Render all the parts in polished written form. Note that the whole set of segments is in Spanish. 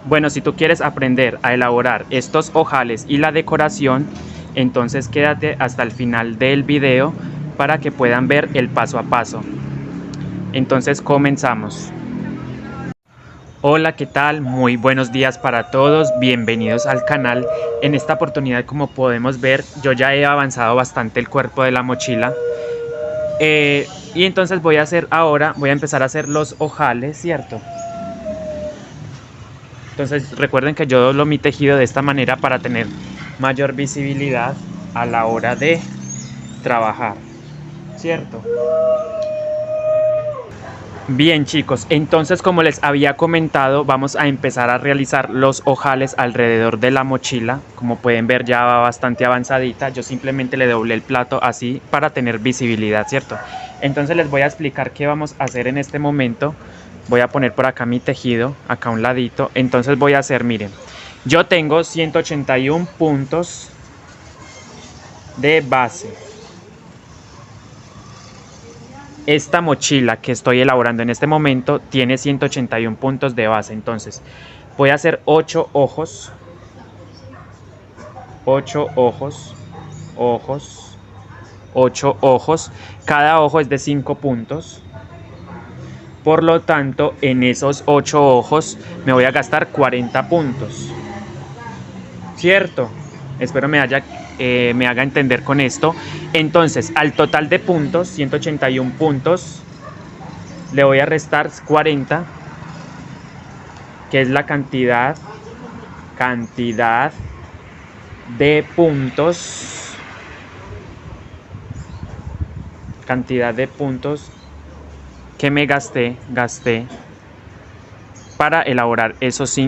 Bueno, si tú quieres aprender a elaborar estos ojales y la decoración, entonces quédate hasta el final del video para que puedan ver el paso a paso. Entonces comenzamos. Hola, ¿qué tal? Muy buenos días para todos, bienvenidos al canal. En esta oportunidad, como podemos ver, yo ya he avanzado bastante el cuerpo de la mochila. Y entonces voy a empezar a hacer los ojales, ¿cierto? Entonces recuerden que yo doblo mi tejido de esta manera para tener mayor visibilidad a la hora de trabajar, ¿cierto? Bien, chicos, entonces como les había comentado, vamos a empezar a realizar los ojales alrededor de la mochila. Como pueden ver, ya va bastante avanzadita. Yo simplemente le doblé el plato así para tener visibilidad, ¿cierto? Entonces les voy a explicar qué vamos a hacer en este momento. Voy a poner por acá mi tejido, acá a un ladito. Entonces voy a hacer, miren, yo tengo 181 puntos de base. Esta mochila que estoy elaborando en este momento tiene 181 puntos de base. Entonces voy a hacer 8 ojos. 8 ojos. 8 ojos. Cada ojo es de 5 puntos. Por lo tanto, en esos 8 ojos me voy a gastar 40 puntos. ¿Cierto? Espero me haga entender con esto. Entonces, al total de puntos, 181 puntos, le voy a restar 40, que es la cantidad de puntos. Cantidad de puntos que me gasté para elaborar esos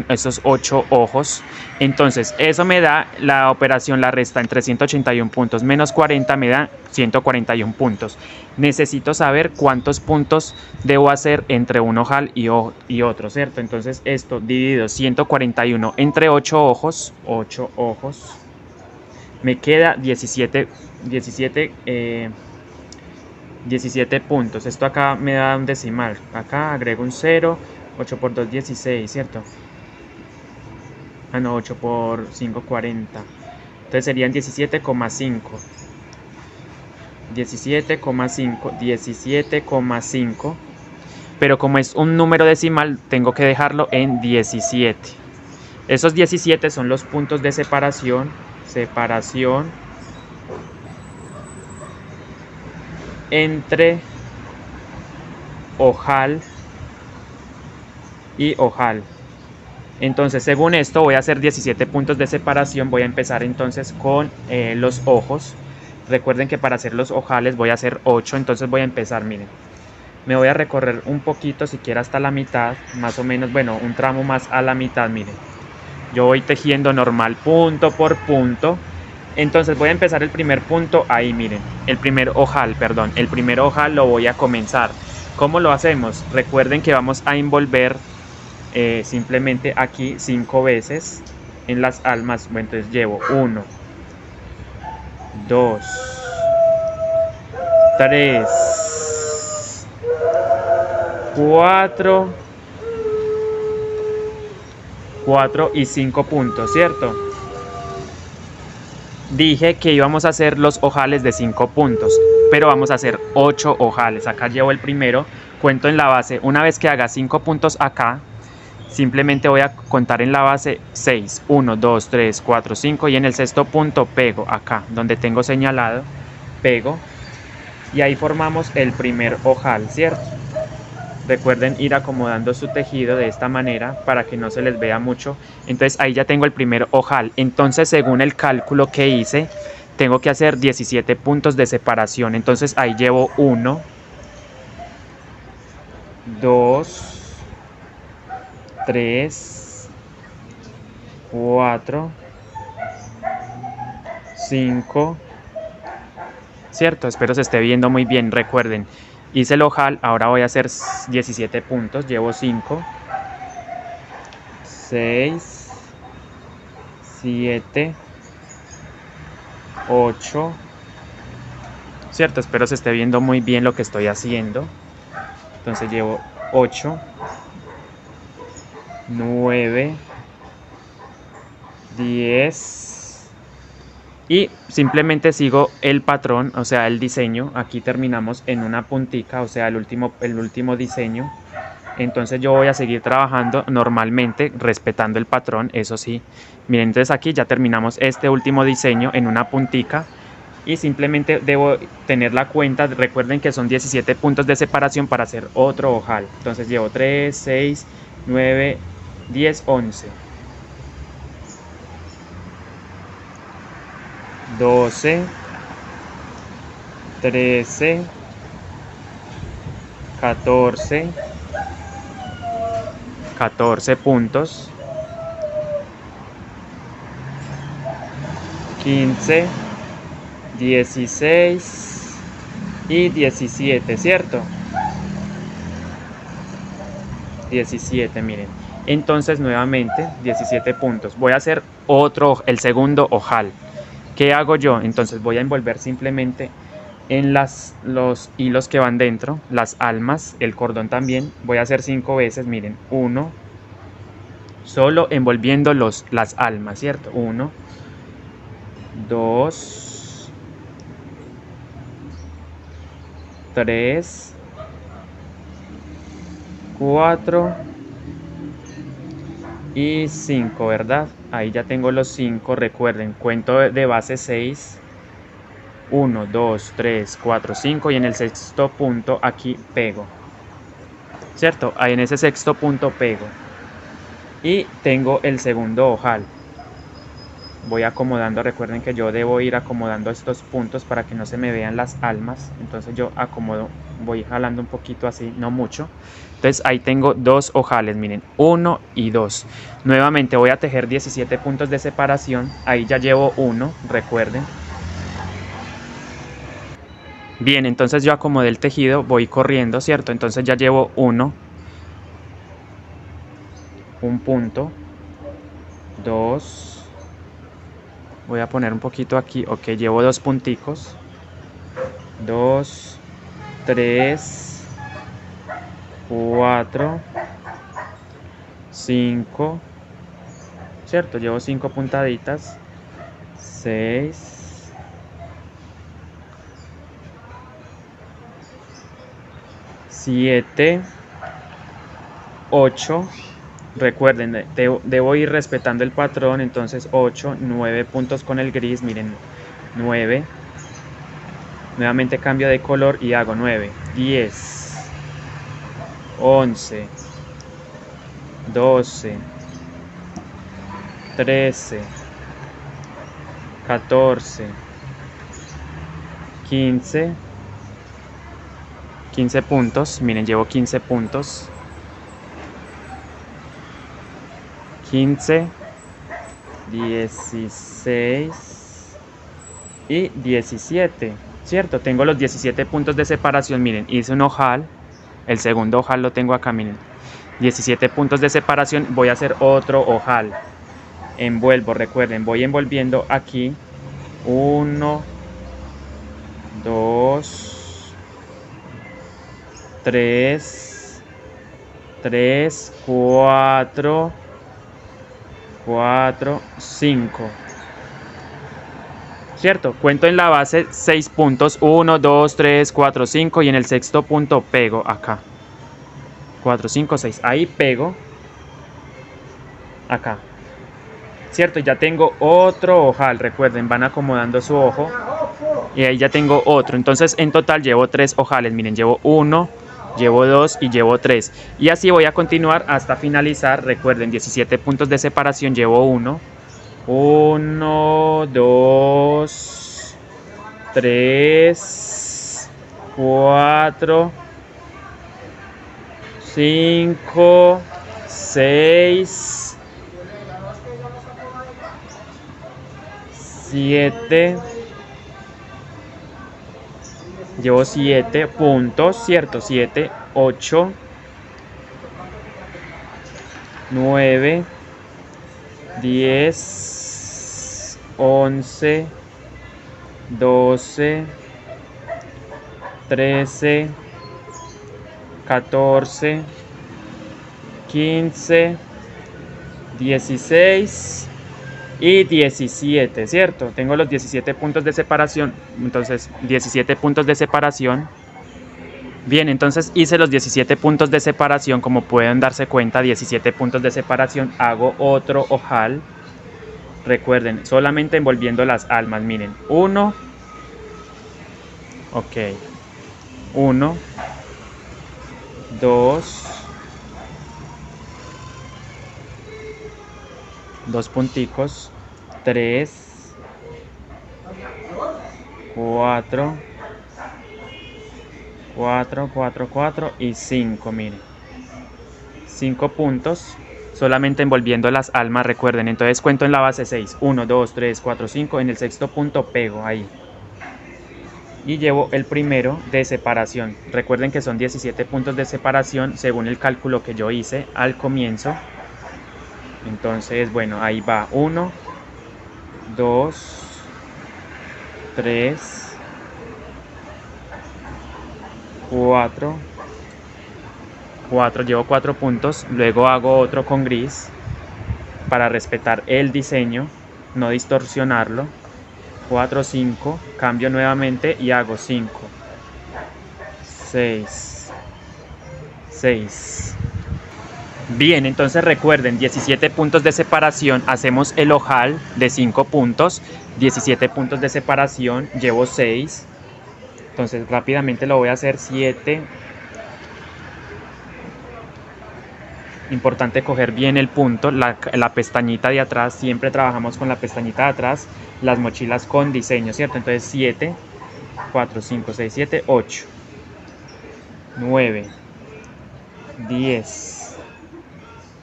8 ojos. Entonces eso me da, la operación la resta entre 181 puntos menos 40 me da 141 puntos. Necesito saber cuántos puntos debo hacer entre un ojal y otro, ¿cierto? Entonces esto dividido 141 entre 8 ojos, me queda 17 puntos. Esto acá me da un decimal, acá agrego un 0. 8 por 2, 16, ¿cierto? Ah, no, 8 por 5, 40. Entonces serían 17,5. 17,5. Pero como es un número decimal, tengo que dejarlo en 17. Esos 17 son los puntos de separación. Entre ojal y ojal. Entonces, según esto, voy a hacer 17 puntos de separación. Voy a empezar entonces con los ojos. Recuerden que para hacer los ojales voy a hacer 8. Entonces voy a empezar, miren. Me voy a recorrer un poquito, siquiera hasta la mitad, más o menos, bueno, un tramo más a la mitad, miren. Yo voy tejiendo normal, punto por punto. Entonces voy a empezar el primer punto ahí, miren. El primer ojal lo voy a comenzar. ¿Cómo lo hacemos? Recuerden que vamos a envolver simplemente aquí 5 veces en las almas. Bueno, entonces llevo 1, 2, 3, 4 y 5 puntos, ¿cierto? Dije que íbamos a hacer los ojales de 5 puntos, pero vamos a hacer 8 ojales. Acá llevo el primero, cuento en la base. Una vez que haga 5 puntos acá, simplemente voy a contar en la base 6, 1, 2, 3, 4, 5 y en el sexto punto pego acá, donde tengo señalado, pego y ahí formamos el primer ojal, ¿cierto? Recuerden ir acomodando su tejido de esta manera para que no se les vea mucho. Entonces ahí ya tengo el primer ojal. Entonces según el cálculo que hice, tengo que hacer 17 puntos de separación. Entonces ahí llevo 1, 2, 3, 4, 5, ¿cierto? Espero se esté viendo muy bien. Recuerden, hice el ojal, ahora voy a hacer 17 puntos, llevo 5, 6, 7, 8, ¿cierto? Espero se esté viendo muy bien lo que estoy haciendo. Entonces llevo 8, 9, 10 y simplemente sigo el patrón, o sea el diseño. Aquí terminamos en una puntica, o sea el último diseño. Entonces yo voy a seguir trabajando normalmente respetando el patrón, eso sí. Miren, entonces aquí ya terminamos este último diseño en una puntica y simplemente debo tener la cuenta. Recuerden que son 17 puntos de separación para hacer otro ojal. Entonces llevo 3, 6, 9, 10, 11, 12, 13, 14, 14 puntos, 15, 16 y 17, ¿cierto? 17, miren. Entonces nuevamente 17 puntos. Voy a hacer el segundo ojal. ¿Qué hago yo? Entonces voy a envolver simplemente en los hilos que van dentro, las almas, el cordón también. Voy a hacer 5 veces, miren. 1, solo envolviendo las almas, ¿cierto? 1, 2, 3, 4 y 5, ¿verdad? Ahí ya tengo los 5, recuerden, cuento de base 6, 1, 2, 3, 4, 5 y en el sexto punto aquí pego, ¿cierto? Ahí en ese sexto punto pego y tengo el segundo ojal. Voy acomodando, recuerden que yo debo ir acomodando estos puntos para que no se me vean las almas. Entonces yo acomodo, voy jalando un poquito así, no mucho. Entonces ahí tengo dos ojales, miren, 1 y 2. Nuevamente voy a tejer 17 puntos de separación. Ahí ya llevo 1, recuerden. Bien, entonces yo acomodé el tejido, voy corriendo, ¿cierto? Entonces ya llevo 1, un punto, 2. Voy a poner un poquito aquí, ok, llevo 2 punticos, 2, 3, 4, 5, ¿cierto? Llevo 5 puntaditas, 6, 7, 8. Recuerden, debo ir respetando el patrón, entonces 8, 9 puntos con el gris, miren, 9. Nuevamente cambio de color y hago 9, 10, 11, 12, 13, 14, 15, 15 puntos, miren, llevo 15 puntos, 15, 16 y 17, ¿cierto? Tengo los 17 puntos de separación, miren, hice un ojal, el segundo ojal lo tengo acá, miren, 17 puntos de separación, voy a hacer otro ojal, envuelvo, recuerden, voy envolviendo aquí, 1, 2, 3, 4, 5, ¿cierto? Cuento en la base 6 puntos, 1, 2, 3, 4, 5 y en el sexto punto pego acá, 4, 5, 6, ahí pego, acá, ¿cierto? Ya tengo otro ojal, recuerden, van acomodando su ojo y ahí ya tengo otro, entonces en total llevo 3 ojales, miren, llevo 1, llevo 2 y llevo 3 y así voy a continuar hasta finalizar. Recuerden, 17 puntos de separación, llevo 1, 2, 3, 4, 5, 6, 7. Llevo 7 puntos, ¿cierto? 7, 8, 9, 10, 11, 12, 13, 14, 15, 16 y 17, ¿cierto? Tengo los 17 puntos de separación, entonces 17 puntos de separación. Bien, entonces hice los 17 puntos de separación, como pueden darse cuenta, 17 puntos de separación. Hago otro ojal. Recuerden, solamente envolviendo las almas, miren, 1, ok, 1, 2, 2 punticos, 3, 4, 4, 4, 4 y 5, miren, 5 puntos. Solamente envolviendo las almas, recuerden. Entonces cuento en la base 6. 1, 2, 3, 4, 5. En el sexto punto pego ahí. Y llevo el primero de separación. Recuerden que son 17 puntos de separación según el cálculo que yo hice al comienzo. Entonces, bueno, ahí va. 1, 2, 3, 4. 4, llevo 4 puntos, luego hago otro con gris para respetar el diseño, no distorsionarlo. 4, 5, cambio nuevamente y hago 5, 6, 6. Bien, entonces recuerden, 17 puntos de separación, hacemos el ojal de 5 puntos, 17 puntos de separación, llevo 6, entonces rápidamente lo voy a hacer. 7. Importante coger bien el punto, la pestañita de atrás, siempre trabajamos con la pestañita de atrás, las mochilas con diseño, ¿cierto? Entonces 7, 4, 5, 6, 7, 8, 9, 10,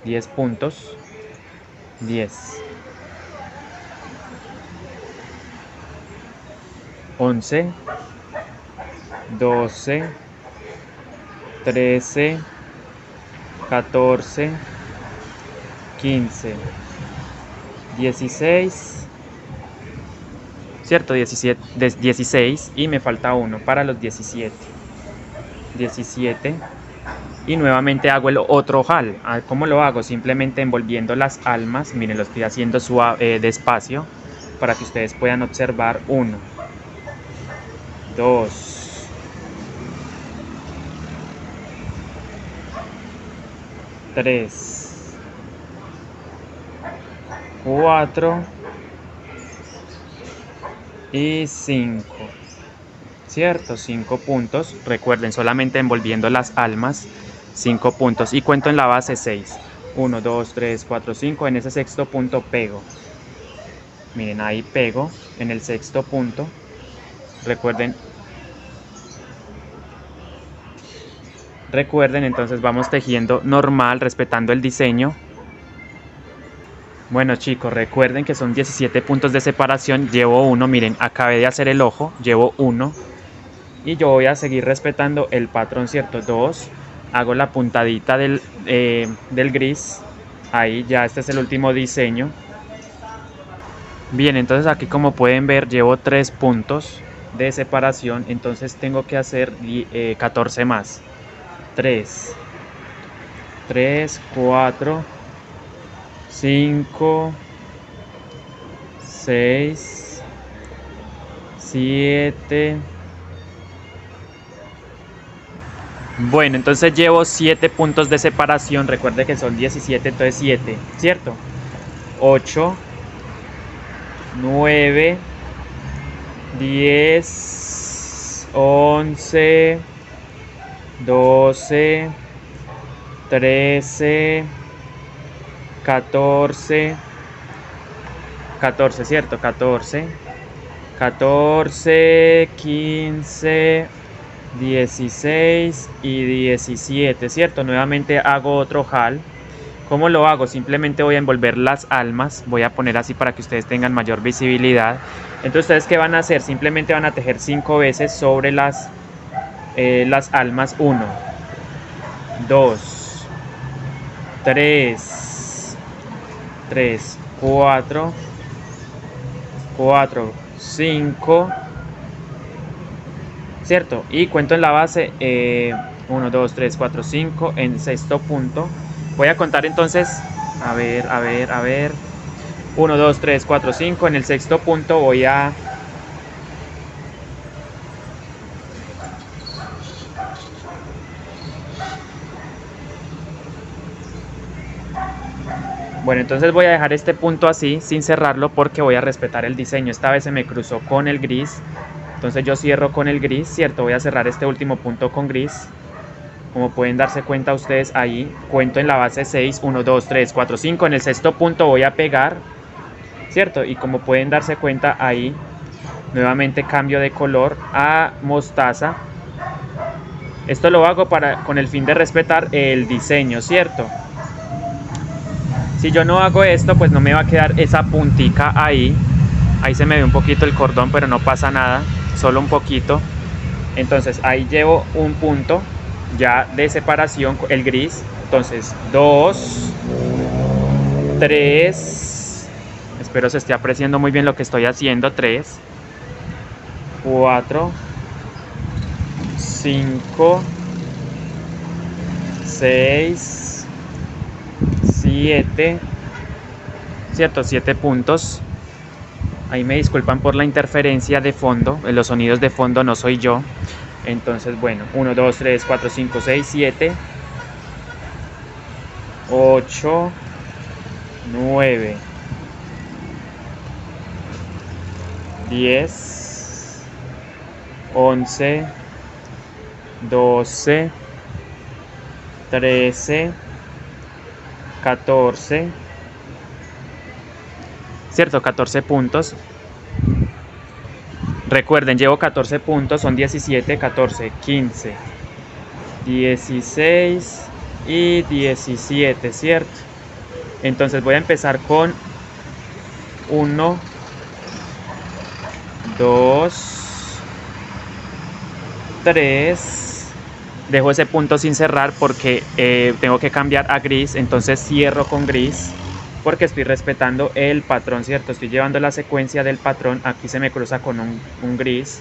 10 puntos, 10, 11, 12, 13, 14, 15, 16, ¿cierto? 16 y me falta uno para los 17. 17 y nuevamente hago el otro ojal. ¿Cómo lo hago? Simplemente envolviendo las almas. Miren, lo estoy haciendo suave, despacio para que ustedes puedan observar. 1, 2, 3, 4 y 5, ¿cierto? 5 puntos. Recuerden, solamente envolviendo las almas, 5 puntos. Y cuento en la base 6. 1, 2, 3, 4, 5. En ese sexto punto pego. Miren, ahí pego en el sexto punto. Recuerden, entonces vamos tejiendo normal, respetando el diseño. Bueno, chicos, recuerden que son 17 puntos de separación. Llevo uno, miren, acabé de hacer el ojo, llevo uno. Y yo voy a seguir respetando el patrón, ¿cierto? 2, hago la puntadita del gris. Ahí ya, este es el último diseño. Bien, entonces aquí como pueden ver llevo 3 puntos de separación. Entonces tengo que hacer 14 más. 3, 4, 5, 6, 7. Bueno, entonces llevo 7 puntos de separación. Recuerde que son 17, entonces 7, ¿cierto? 8, 9, 10, 11, 12, 13, 14, 14, ¿cierto? 14, 14, 15, 16 y 17, ¿cierto? Nuevamente hago otro ojal. ¿Cómo lo hago? Simplemente voy a envolver las almas. Voy a poner así para que ustedes tengan mayor visibilidad. Entonces, ¿ustedes qué van a hacer? Simplemente van a tejer 5 veces sobre las almas. 1, 2, 3, 4, 5, ¿cierto? Y cuento en la base 1, 2, 3, 4, 5 en sexto punto. Voy a contar entonces, a ver, 1, 2, 3, 4, 5. En el sexto punto voy a... Bueno, entonces voy a dejar este punto así, sin cerrarlo, porque voy a respetar el diseño. Esta vez se me cruzó con el gris, entonces yo cierro con el gris, ¿cierto? Voy a cerrar este último punto con gris. Como pueden darse cuenta ustedes ahí, cuento en la base 6, 1, 2, 3, 4, 5. En el sexto punto voy a pegar, ¿cierto? Y como pueden darse cuenta ahí, nuevamente cambio de color a mostaza. Esto lo hago con el fin de respetar el diseño, ¿cierto? Si yo no hago esto, pues no me va a quedar esa puntica ahí. Ahí se me ve un poquito el cordón, pero no pasa nada, solo un poquito. Entonces ahí llevo un punto ya de separación, el gris. Entonces 2, 3, espero se esté apreciando muy bien lo que estoy haciendo. 3, 4, 5, 6, 7, ¿cierto? 7 puntos. Ahí me disculpan por la interferencia de fondo, los sonidos de fondo no soy yo. Entonces, bueno, 1, 2, 3, 4, 5, 6, 7, 8, 9, 10, 11, 12, 13, 14, ¿cierto? 14 puntos. Recuerden, llevo 14 puntos, son 17, 14, 15, 16 y 17, ¿cierto? Entonces voy a empezar con 1, 2, 3. Dejo ese punto sin cerrar porque tengo que cambiar a gris, entonces cierro con gris porque estoy respetando el patrón, ¿cierto? Estoy llevando la secuencia del patrón. Aquí se me cruza con un gris.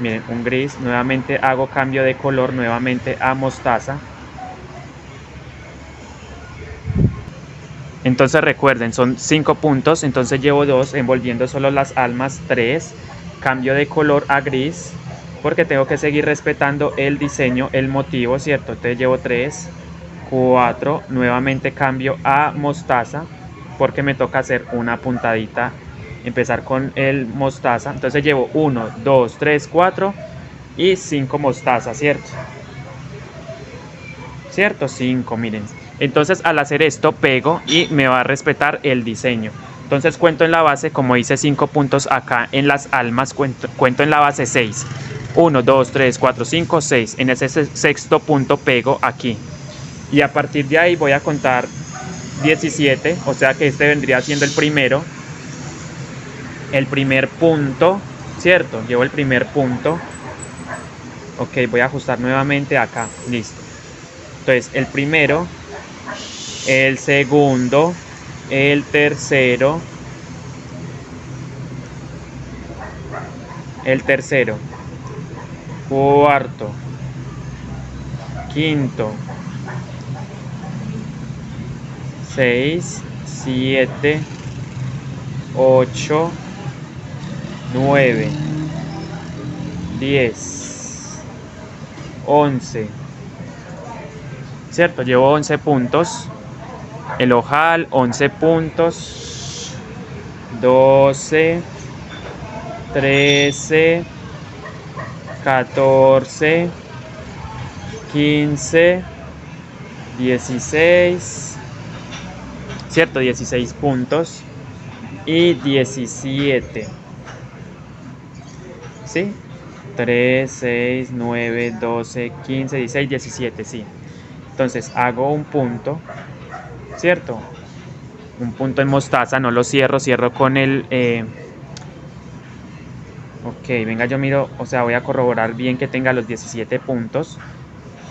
Miren, un gris. Nuevamente hago cambio de color, nuevamente a mostaza. Entonces recuerden, son 5 puntos, entonces llevo 2, envolviendo solo las almas. 3, cambio de color a gris, porque tengo que seguir respetando el diseño, el motivo, ¿cierto? Entonces llevo 3, 4, nuevamente cambio a mostaza, porque me toca hacer una puntadita, empezar con el mostaza. Entonces llevo 1, 2, 3, 4 y 5 mostazas, ¿cierto? ¿Cierto? 5, miren. Entonces al hacer esto pego y me va a respetar el diseño. Entonces cuento en la base, como hice 5 puntos acá en las almas, cuento en la base 6. 1, 2, 3, 4, 5, 6. En ese sexto punto pego aquí. Y a partir de ahí voy a contar 17, o sea que este vendría siendo el primero. El primer punto, ¿cierto? Llevo el primer punto. Ok, voy a ajustar nuevamente acá. Listo. Entonces, el primero, el segundo, el tercero, cuarto, quinto, 6, 7, 8, 9, 10, 11, ¿cierto? Llevo 11 puntos. El ojal, 11 puntos. 12, 13, 14, 15, 16, ¿cierto? 16 puntos y 17, ¿sí? 3, 6, 9, 12, 15, 16, 17, sí. Entonces hago un punto, ¿cierto? Un punto en mostaza, no lo cierro, cierro con el... ok, venga, yo miro, o sea, voy a corroborar bien que tenga los 17 puntos.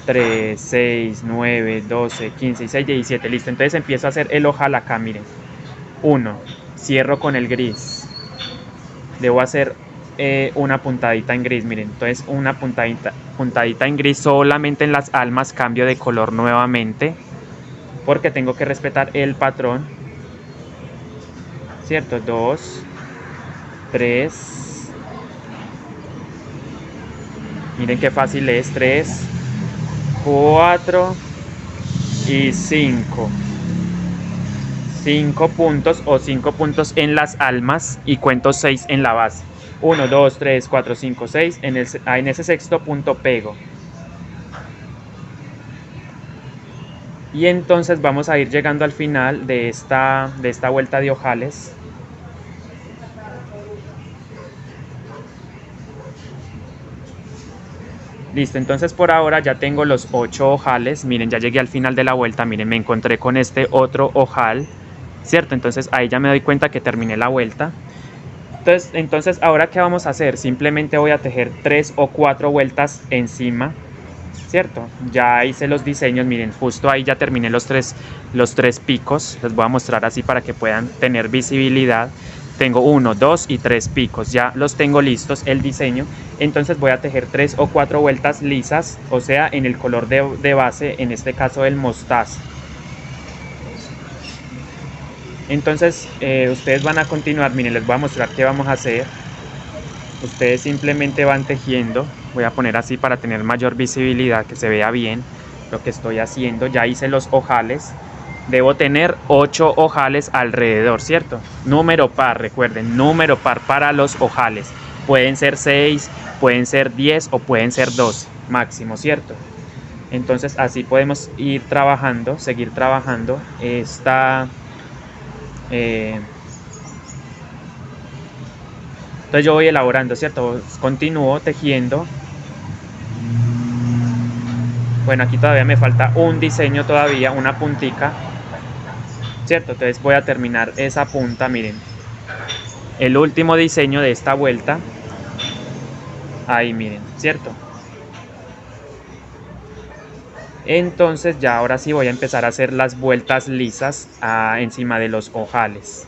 3, 6, 9, 12, 15, 16, 17, listo. Entonces empiezo a hacer el ojal acá, miren. 1, cierro con el gris. Debo hacer una puntadita en gris, miren. Entonces una puntadita en gris solamente en las almas, cambio de color nuevamente, porque tengo que respetar el patrón. ¿cierto? 2, 3. Miren qué fácil es. 3, 4 y 5. 5 puntos o 5 puntos en las almas y cuento 6 en la base. 1, 2, 3, 4, 5, 6. En ese sexto punto pego. Y entonces vamos a ir llegando al final de esta vuelta de ojales. Listo, entonces por ahora ya tengo los 8 ojales. Miren, ya llegué al final de la vuelta. Miren, me encontré con este otro ojal, ¿cierto? Entonces ahí ya me doy cuenta que terminé la vuelta. Entonces ahora ¿qué vamos a hacer? Simplemente voy a tejer 3 o 4 vueltas encima, ¿cierto? Ya hice los diseños. Miren, justo ahí ya terminé los tres picos. Les voy a mostrar así para que puedan tener visibilidad. Tengo 1, 2 y 3 picos, ya los tengo listos, el diseño. Entonces voy a tejer 3 o 4 vueltas lisas, o sea, en el color de base, en este caso el mostaza. Entonces ustedes van a continuar. Miren, les voy a mostrar qué vamos a hacer. Ustedes simplemente van tejiendo. Voy a poner así para tener mayor visibilidad, que se vea bien lo que estoy haciendo. Ya hice los ojales. Debo tener 8 ojales alrededor, ¿cierto? Número par, recuerden, número par para los ojales. Pueden ser 6, pueden ser 10 o pueden ser 12 máximo, ¿cierto? Entonces así podemos ir trabajando, seguir trabajando entonces yo voy elaborando, ¿cierto? Continúo tejiendo. Bueno, aquí todavía me falta un diseño todavía, una puntica, ¿cierto? Entonces voy a terminar esa punta. Miren, el último diseño de esta vuelta. Ahí miren, ¿cierto? Entonces ya ahora sí voy a empezar a hacer las vueltas lisas encima de los ojales,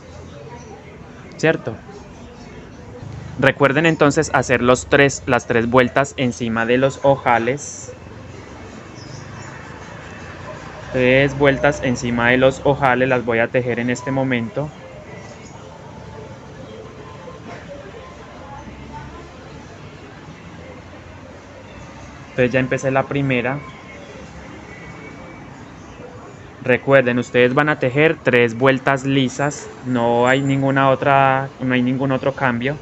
¿cierto? Recuerden entonces hacer las tres vueltas encima de los ojales. 3 vueltas encima de los ojales las voy a tejer en este momento. Entonces ya empecé la primera. Recuerden, ustedes van a tejer 3 vueltas lisas, no hay ningún otro cambio.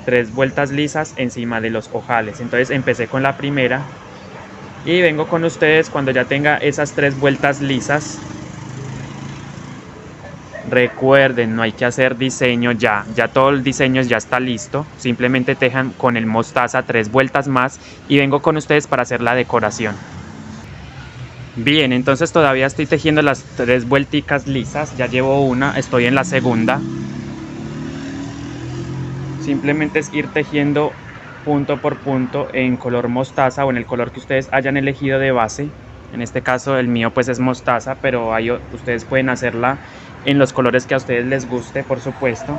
3 vueltas lisas encima de los ojales. Entonces empecé con la primera y vengo con ustedes cuando ya tenga esas 3 vueltas lisas. Recuerden, no hay que hacer diseño ya todo el diseño ya está listo. Simplemente tejan con el mostaza 3 vueltas más y vengo con ustedes para hacer la decoración. Bien, entonces todavía estoy tejiendo las 3 vuelticas lisas, ya llevo una, estoy en la segunda. Simplemente es ir tejiendo punto por punto en color mostaza o en el color que ustedes hayan elegido de base. En este caso el mío pues es mostaza, pero ustedes pueden hacerla en los colores que a ustedes les guste, por supuesto.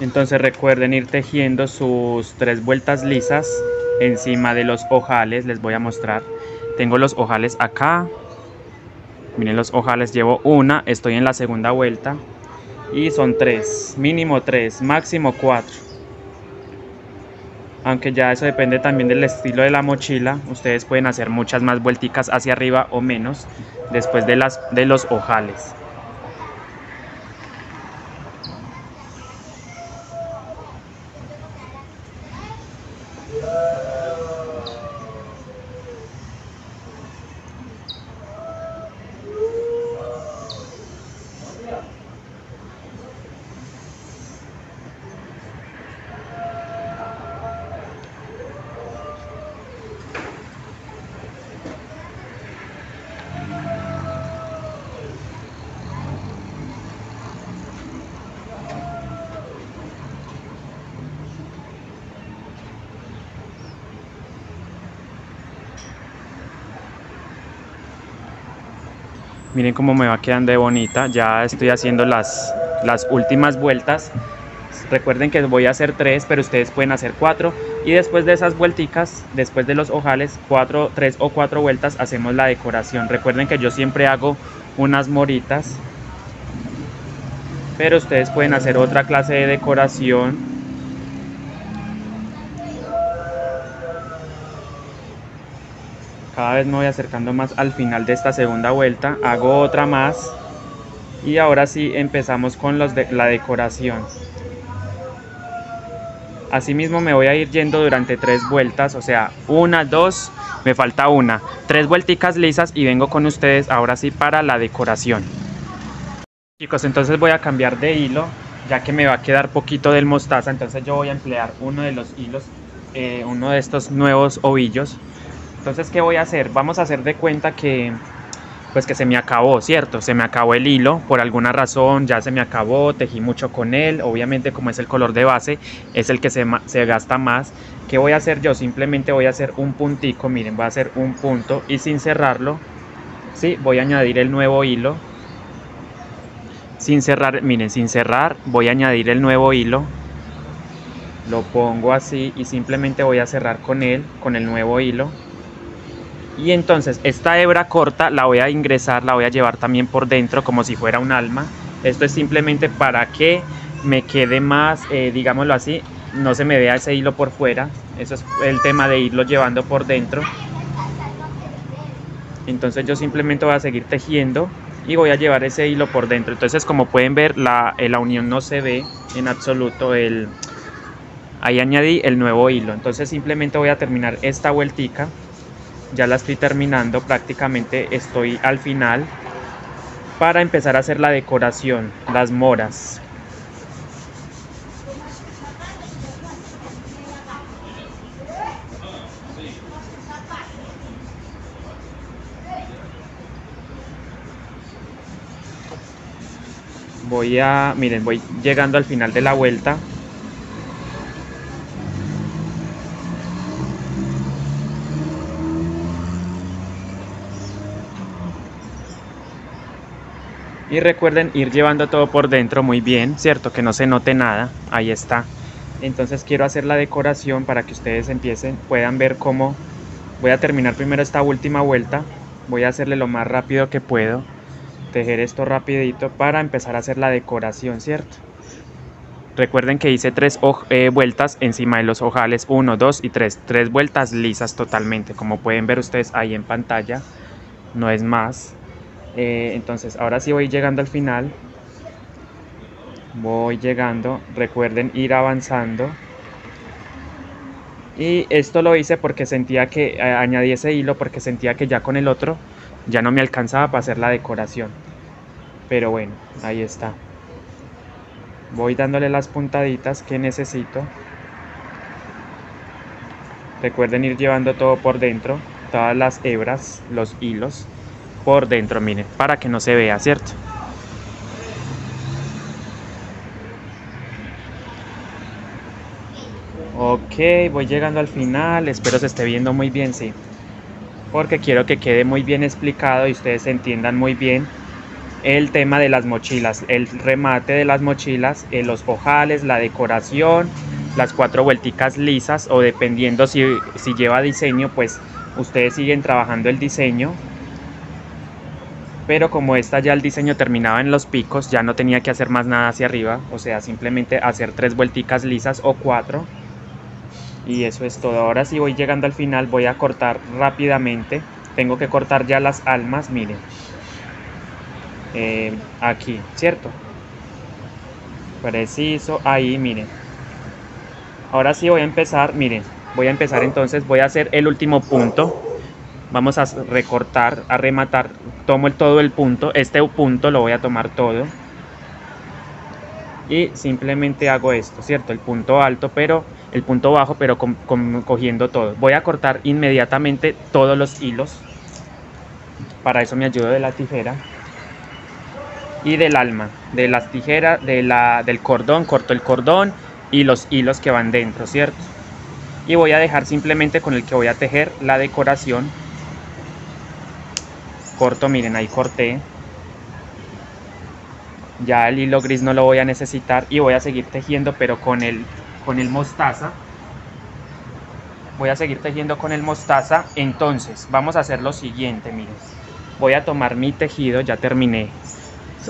Entonces recuerden ir tejiendo sus 3 vueltas lisas encima de los ojales. Les voy a mostrar. Tengo los ojales acá. Miren los ojales, llevo una, estoy en la segunda vuelta. Y son 3, mínimo 3, máximo 4. Aunque ya eso depende también del estilo de la mochila. Ustedes pueden hacer muchas más vuelticas hacia arriba o menos después de los ojales. Miren cómo me va quedando de bonita. Ya estoy haciendo las últimas vueltas. Recuerden que voy a hacer 3, pero ustedes pueden hacer 4. Y después de esas vuelticas, después de los ojales, 3 o 4 vueltas, hacemos la decoración. Recuerden que yo siempre hago unas moritas, pero ustedes pueden hacer otra clase de decoración. Cada vez me voy acercando más al final de esta segunda vuelta. Hago otra más. Y ahora sí empezamos con la decoración. Asimismo me voy a ir yendo durante 3 vueltas, o sea, 1, 2, me falta una. 3 vuelticas lisas y vengo con ustedes ahora sí para la decoración. Chicos, entonces voy a cambiar de hilo, ya que me va a quedar poquito del mostaza, entonces yo voy a emplear uno de los hilos, uno de estos nuevos ovillos. Entonces, ¿qué voy a hacer? Vamos a hacer de cuenta que pues que se me acabó, ¿cierto? Se me acabó el hilo, por alguna razón ya se me acabó, tejí mucho con él, obviamente como es el color de base, es el que se gasta más. ¿Qué voy a hacer yo? Simplemente voy a hacer un puntico, miren, voy a hacer un punto y sin cerrarlo, ¿sí? Voy a añadir el nuevo hilo. Sin cerrar, miren, sin cerrar, voy a añadir el nuevo hilo. Lo pongo así y simplemente voy a cerrar con él, con el nuevo hilo. Y entonces esta hebra corta la voy a ingresar, la voy a llevar también por dentro como si fuera un alma. Esto es simplemente para que me quede más, digámoslo así, no se me vea ese hilo por fuera. Eso es el tema de irlo llevando por dentro. Entonces yo simplemente voy a seguir tejiendo y voy a llevar ese hilo por dentro. Entonces, como pueden ver, la unión no se ve en absoluto. Ahí añadí el nuevo hilo. Entonces simplemente voy a terminar esta vueltica. Ya la estoy terminando, prácticamente estoy al final para empezar a hacer la decoración, las moras. Miren, voy llegando al final de la vuelta. Y recuerden ir llevando todo por dentro muy bien, ¿cierto? Que no se note nada. Ahí está. Entonces quiero hacer la decoración para que ustedes puedan ver cómo voy a terminar primero esta última vuelta. Voy a hacerle lo más rápido que puedo. Tejer esto rapidito para empezar a hacer la decoración, ¿cierto? Recuerden que hice 3 vueltas encima de los ojales. 1, 2 y 3. 3 vueltas lisas totalmente. Como pueden ver ustedes ahí en pantalla. No es más. Entonces ahora sí voy llegando al final. Voy llegando. Recuerden ir avanzando. Y esto lo hice porque sentía que añadí ese hilo porque sentía que ya con el otro ya no me alcanzaba para hacer la decoración. Pero bueno, ahí está. Voy dándole las puntaditas que necesito. Recuerden ir llevando todo por dentro, todas las hebras, los hilos por dentro, miren, para que no se vea, ¿cierto? Ok, voy llegando al final, espero se esté viendo muy bien, sí. Porque quiero que quede muy bien explicado y ustedes entiendan muy bien el tema de las mochilas, el remate de las mochilas, los ojales, la decoración, las 4 vuelticas lisas, o dependiendo si lleva diseño, pues ustedes siguen trabajando el diseño. Pero como esta ya el diseño terminaba en los picos, ya no tenía que hacer más nada hacia arriba, o sea, simplemente hacer 3 vuelticas lisas o 4. Y eso es todo. Ahora sí voy llegando al final, voy a cortar rápidamente. Tengo que cortar ya las almas, miren. Aquí, ¿cierto? Preciso, ahí, miren. Ahora sí voy a empezar, miren. Voy a empezar entonces, voy a hacer el último punto. Vamos a recortar, a rematar. Tomo todo el punto, este punto lo voy a tomar todo. Y simplemente hago esto, ¿cierto? El punto alto, pero el punto bajo, pero cogiendo todo. Voy a cortar inmediatamente todos los hilos. Para eso me ayudo de la tijera. Y del alma, de las tijeras, del cordón, corto el cordón y los hilos que van dentro, ¿cierto? Y voy a dejar simplemente con el que voy a tejer la decoración. Corto, miren, ahí corté. Ya el hilo gris no lo voy a necesitar y voy a seguir tejiendo, pero con el mostaza. Voy a seguir tejiendo con el mostaza. Entonces vamos a hacer lo siguiente, miren. Voy a tomar mi tejido, ya terminé.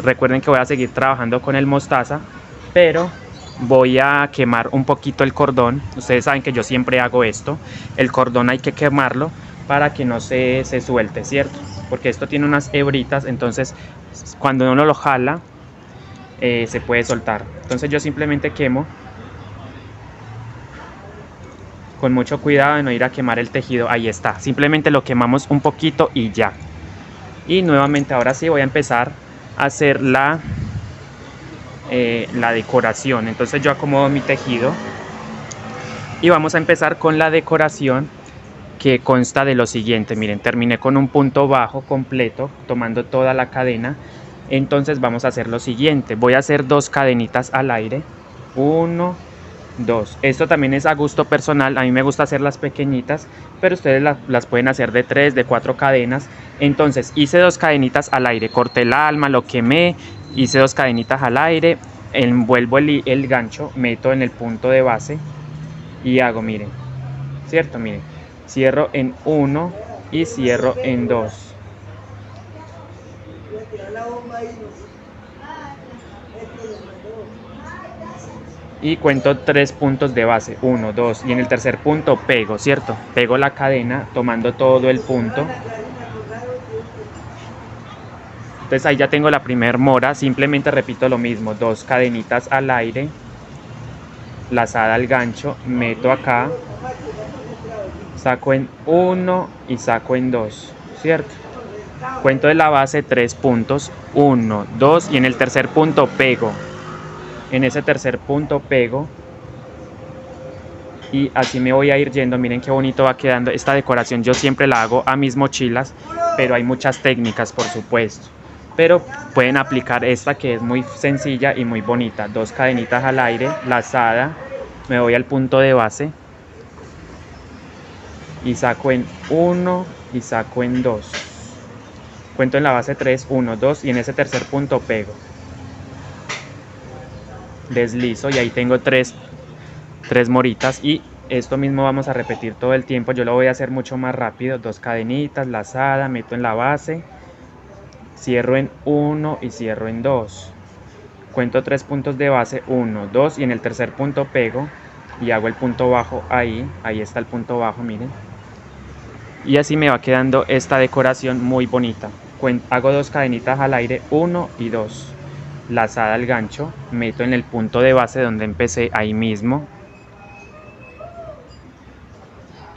Recuerden que voy a seguir trabajando con el mostaza, pero voy a quemar un poquito el cordón. Ustedes saben que yo siempre hago esto. El cordón hay que quemarlo para que no se suelte, ¿cierto? Porque esto tiene unas hebritas, entonces cuando uno lo jala se puede soltar. Entonces yo simplemente quemo con mucho cuidado de no ir a quemar el tejido. Ahí está, simplemente lo quemamos un poquito y ya. Y nuevamente ahora sí voy a empezar a hacer la decoración. Entonces yo acomodo mi tejido y vamos a empezar con la decoración, que consta de lo siguiente. Miren, terminé con un punto bajo completo tomando toda la cadena. Entonces vamos a hacer lo siguiente. Voy a hacer 2 cadenitas al aire. 1, 2. Esto también es a gusto personal. A mí me gusta hacer las pequeñitas, pero ustedes las pueden hacer de 3, de 4 cadenas. Entonces hice 2 cadenitas al aire, corté el alma, lo quemé, hice 2 cadenitas al aire, envuelvo el gancho, meto en el punto de base y hago, miren, cierto, miren, cierro en 1 y cierro en 2. Y cuento 3 puntos de base, 1, 2, y en el tercer punto pego, ¿cierto? Pego la cadena tomando todo el punto. Entonces ahí ya tengo la primer mora. Simplemente repito lo mismo, 2 cadenitas al aire, lazada al gancho, meto acá, saco en 1 y saco en 2, ¿cierto? Cuento de la base 3 puntos, 1, 2, y en el tercer punto pego. En ese tercer punto pego y así me voy a ir yendo. Miren qué bonito va quedando esta decoración. Yo siempre la hago a mis mochilas, pero hay muchas técnicas, por supuesto, pero pueden aplicar esta, que es muy sencilla y muy bonita. 2 cadenitas al aire, lazada, me voy al punto de base y saco en 1 y saco en 2. Cuento en la base 3, 1, 2, y en ese tercer punto pego, deslizo y ahí tengo 3 moritas. Y esto mismo vamos a repetir todo el tiempo. Yo lo voy a hacer mucho más rápido. 2 cadenitas, lazada, meto en la base, cierro en 1 y cierro en 2. Cuento 3 puntos de base, 1, 2, y en el tercer punto pego y hago el punto bajo ahí. Ahí está el punto bajo, miren. Y así me va quedando esta decoración muy bonita. Hago 2 cadenitas al aire, 1 y 2. Lazada al gancho, meto en el punto de base donde empecé, ahí mismo.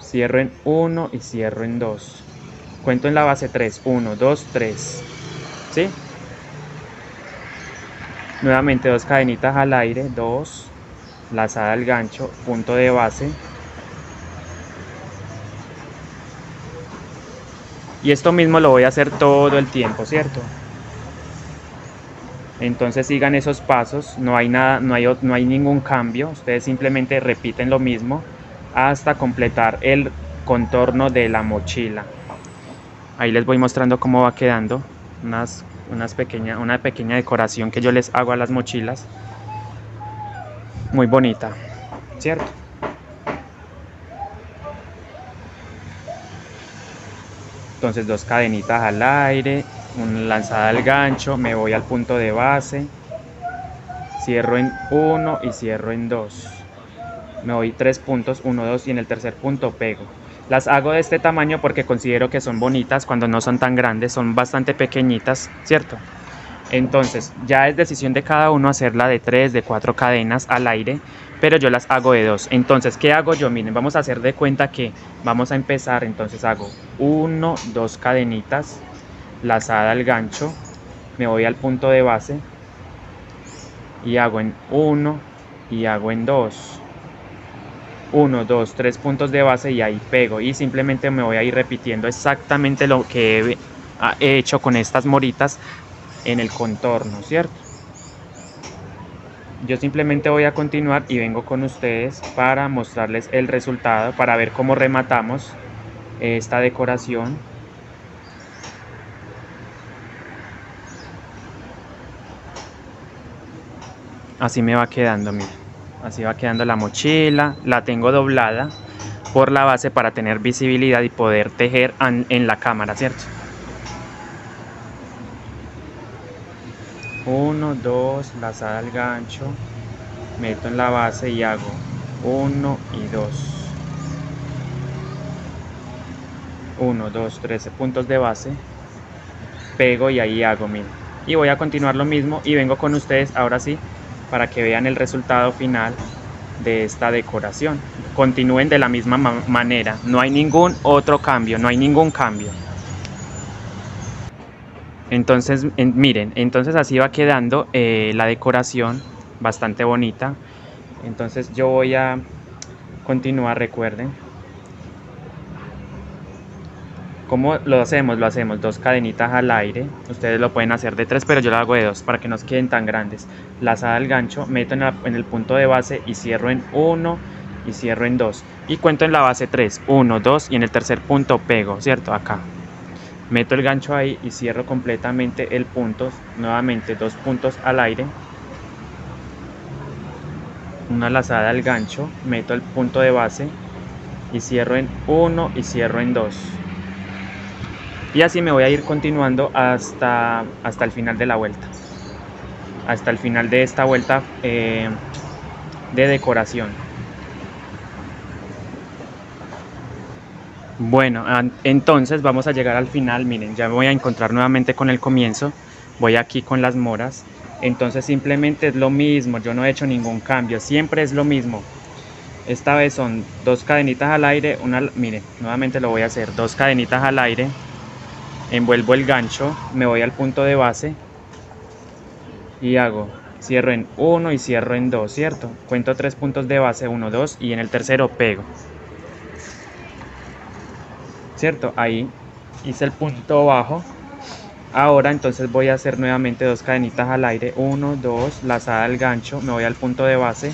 Cierro en 1 y cierro en 2. Cuento en la base 3, 1, 2, 3. ¿Sí? Nuevamente 2 cadenitas al aire, 2. Lazada al gancho, punto de base. Y esto mismo lo voy a hacer todo el tiempo, ¿cierto? Entonces sigan esos pasos, no hay nada, no hay ningún cambio. Ustedes simplemente repiten lo mismo hasta completar el contorno de la mochila. Ahí les voy mostrando cómo va quedando. Una pequeña decoración que yo les hago a las mochilas. Muy bonita, ¿cierto? Entonces 2 cadenitas al aire, una lanzada al gancho, me voy al punto de base, cierro en 1 y cierro en 2. Me voy 3 puntos, 1, 2, y en el tercer punto pego. Las hago de este tamaño porque considero que son bonitas cuando no son tan grandes, son bastante pequeñitas, ¿cierto? Entonces ya es decisión de cada uno hacerla de 3, de 4 cadenas al aire, pero yo las hago de 2. Entonces, ¿qué hago yo? Miren, vamos a hacer de cuenta que vamos a empezar. Entonces hago 1, 2 cadenitas, lazada al gancho, me voy al punto de base y hago en 1 y hago en 2. 1, 2, 3 puntos de base y ahí pego, y simplemente me voy a ir repitiendo exactamente lo que he hecho con estas moritas en el contorno, ¿cierto? Yo simplemente voy a continuar y vengo con ustedes para mostrarles el resultado, para ver cómo rematamos esta decoración. Así me va quedando, mira. Así va quedando la mochila. La tengo doblada por la base para tener visibilidad y poder tejer en la cámara, ¿cierto? 1, 2, lazada al gancho, meto en la base y hago 1 y 2. 1, 2, 13 puntos de base, pego y ahí hago, miren. Y voy a continuar lo mismo y vengo con ustedes ahora sí para que vean el resultado final de esta decoración. Continúen de la misma manera, no hay ningún otro cambio, no hay ningún cambio. Entonces, miren, entonces así va quedando la decoración, bastante bonita. Entonces yo voy a continuar, recuerden. ¿Cómo lo hacemos? Lo hacemos 2 cadenitas al aire. Ustedes lo pueden hacer de 3, pero yo lo hago de 2 para que no queden tan grandes. Lazada al gancho, meto en el punto de base y cierro en 1 y cierro en 2. Y cuento en la base 3, 1, 2 y en el tercer punto pego, ¿cierto? Acá. Meto el gancho ahí y cierro completamente el punto. Nuevamente 2 puntos al aire. Una lazada al gancho, meto el punto de base y cierro en 1 y cierro en 2. Y así me voy a ir continuando hasta el final de la vuelta. Hasta el final de esta vuelta de decoración. Bueno, entonces vamos a llegar al final. Miren, ya me voy a encontrar nuevamente con el comienzo. Voy aquí con las moras. Entonces simplemente es lo mismo. Yo no he hecho ningún cambio. Siempre es lo mismo. Esta vez son 2 cadenitas al aire. Miren, nuevamente lo voy a hacer. 2 cadenitas al aire. Envuelvo el gancho, me voy al punto de base y hago, cierro en 1 y cierro en 2, ¿cierto? Cuento 3 puntos de base, 1, 2 y en el tercero pego, ¿cierto? Ahí hice el punto bajo. Ahora entonces voy a hacer nuevamente 2 cadenitas al aire, 1, 2, lazada al gancho, me voy al punto de base,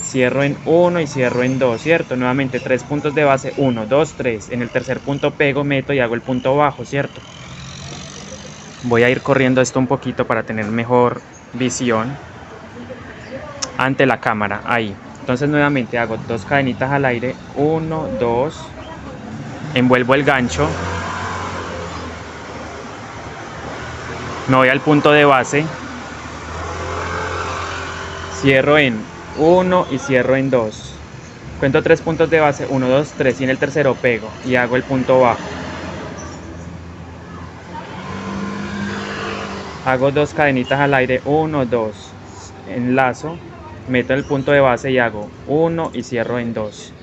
cierro en 1 y cierro en 2, ¿cierto? Nuevamente 3 puntos de base, 1, 2, 3. En el tercer punto pego, meto y hago el punto bajo, ¿cierto? Voy a ir corriendo esto un poquito para tener mejor visión ante la cámara, ahí. Entonces nuevamente hago 2 cadenitas al aire, 1, 2, envuelvo el gancho, me voy al punto de base, cierro en 1 y cierro en 2. Cuento 3 puntos de base, 1, 2, 3 y en el tercero pego y hago el punto bajo. Hago 2 cadenitas al aire, 1, 2, enlazo, meto el punto de base y hago 1 y cierro en 2.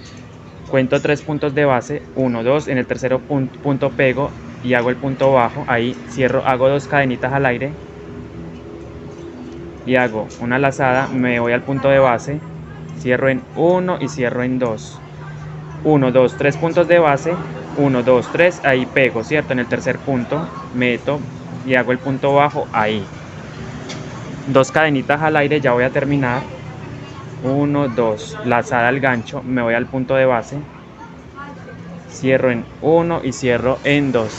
Cuento 3 puntos de base, 1, 2, en el tercero punto pego y hago el punto bajo, ahí cierro, hago 2 cadenitas al aire y hago una lazada, me voy al punto de base, cierro en 1 y cierro en 2. 1, 2, 3 puntos de base, 1, 2, 3, ahí pego, ¿cierto? En el tercer punto meto y hago el punto bajo ahí. 2 cadenitas al aire, ya voy a terminar. 1, 2, lazada al gancho, me voy al punto de base, cierro en 1 y cierro en 2.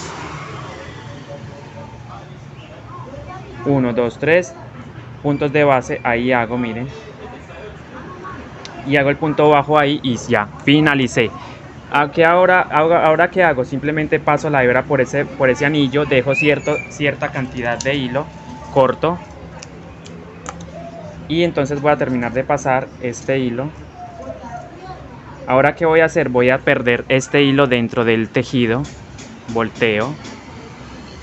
1, 2, 3 puntos de base, ahí hago, miren. Y hago el punto bajo ahí y ya, finalicé. Ahora ¿qué hago? Simplemente paso la hebra por ese anillo, dejo cierta cantidad de hilo, corto. Y entonces voy a terminar de pasar este hilo. Ahora ¿qué voy a hacer? Voy a perder este hilo dentro del tejido. Volteo.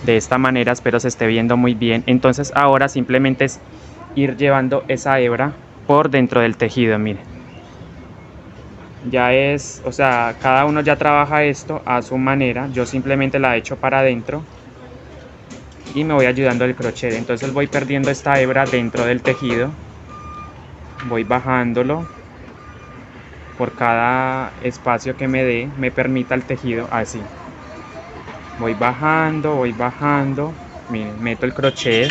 De esta manera, espero se esté viendo muy bien. Entonces ahora simplemente es ir llevando esa hebra por dentro del tejido, miren. Ya es, o sea, cada uno ya trabaja esto a su manera. Yo simplemente la echo para adentro y me voy ayudando el crochet. Entonces voy perdiendo esta hebra dentro del tejido, voy bajándolo por cada espacio que me permita el tejido, así. Voy bajando, miren, meto el crochet.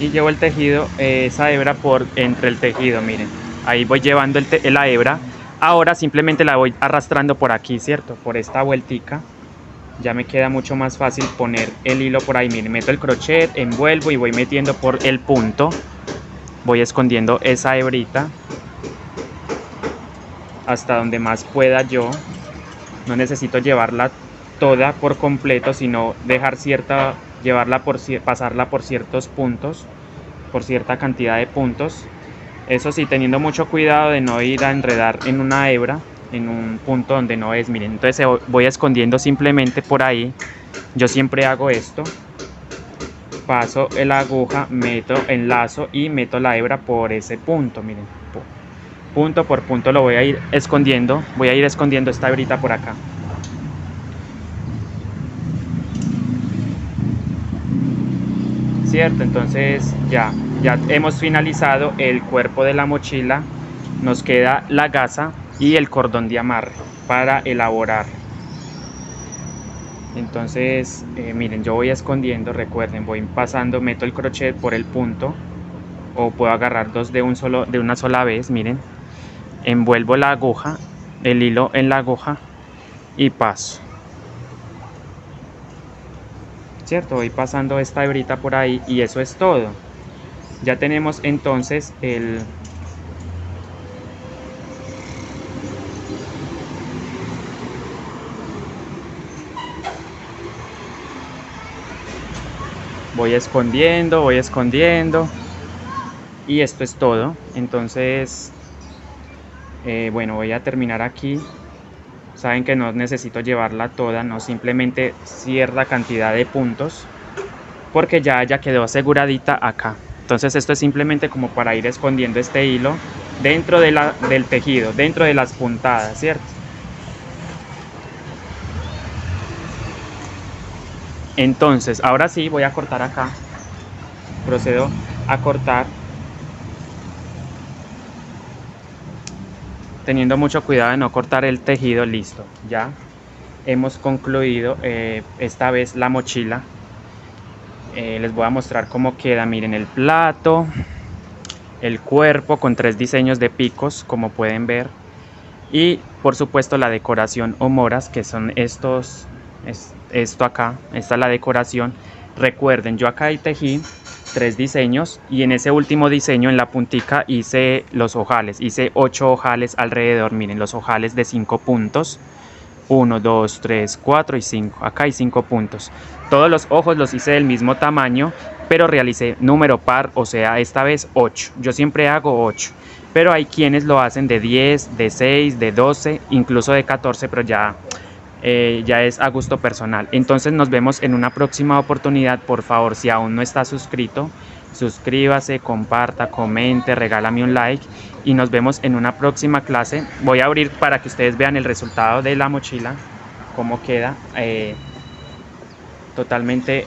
y llevo el tejido, esa hebra por entre el tejido, miren, ahí voy llevando la hebra. Ahora simplemente la voy arrastrando por aquí, ¿cierto? Por esta vueltica. Ya me queda mucho más fácil poner el hilo por ahí. Miren, meto el crochet, envuelvo y voy metiendo por el punto. Voy escondiendo esa hebrita hasta donde más pueda yo. No necesito llevarla toda por completo, sino dejar pasarla por ciertos puntos, por cierta cantidad de puntos. Eso sí, teniendo mucho cuidado de no ir a enredar en una hebra, en un punto donde no es. Miren, entonces voy escondiendo simplemente por ahí. Yo siempre hago esto. Paso la aguja, enlazo y meto la hebra por ese punto. Miren, punto por punto lo voy a ir escondiendo. Voy a ir escondiendo esta hebrita por acá. ¿Cierto? Entonces ya hemos finalizado el cuerpo de la mochila. Nos queda la gasa y el cordón de amarre para elaborar. Entonces miren, yo voy escondiendo, recuerden, voy pasando, meto el crochet por el punto, o puedo agarrar dos de una sola vez. Miren, envuelvo la aguja, el hilo en la aguja y paso. ¿Cierto? Voy pasando esta hebrita por ahí y eso es todo. Ya tenemos entonces voy escondiendo y esto es todo. Entonces bueno, voy a terminar aquí. Saben que no necesito llevarla toda, no, simplemente cierta cantidad de puntos, porque ya quedó aseguradita acá. Entonces esto es simplemente como para ir escondiendo este hilo dentro del tejido, dentro de las puntadas, ¿cierto? Entonces ahora sí voy a cortar acá. Procedo a cortar teniendo mucho cuidado de no cortar el tejido. Listo, ya hemos concluido esta vez la mochila. Les voy a mostrar cómo queda. Miren el plato, el cuerpo con 3 diseños de picos, como pueden ver, y por supuesto la decoración o moras, que son esto acá. Esta es la decoración. Recuerden, yo acá tejí 3 diseños y en ese último diseño, en la puntica, hice los ojales. Hice 8 ojales alrededor. Miren, los ojales de 5 puntos. 1, 2, 3, 4 y 5. Acá hay 5 puntos. Todos los ojos los hice del mismo tamaño, pero realicé número par, o sea, esta vez 8. Yo siempre hago 8, pero hay quienes lo hacen de 10, de 6, de 12, incluso de 14, pero ya es a gusto personal. Entonces nos vemos en una próxima oportunidad. Por favor, si aún no está suscrito, suscríbase, comparta, comente, regálame un like y nos vemos en una próxima clase. Voy a abrir para que ustedes vean el resultado de la mochila, cómo queda totalmente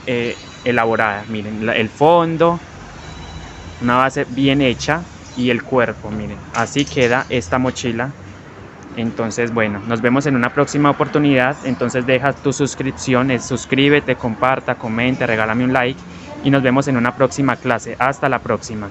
elaborada. Miren el fondo, una base bien hecha, y el cuerpo. Miren, así queda esta mochila. Entonces bueno, nos vemos en una próxima oportunidad. Entonces deja tu suscripción, suscríbete, comparta, comente, regálame un like y nos vemos en una próxima clase. Hasta la próxima.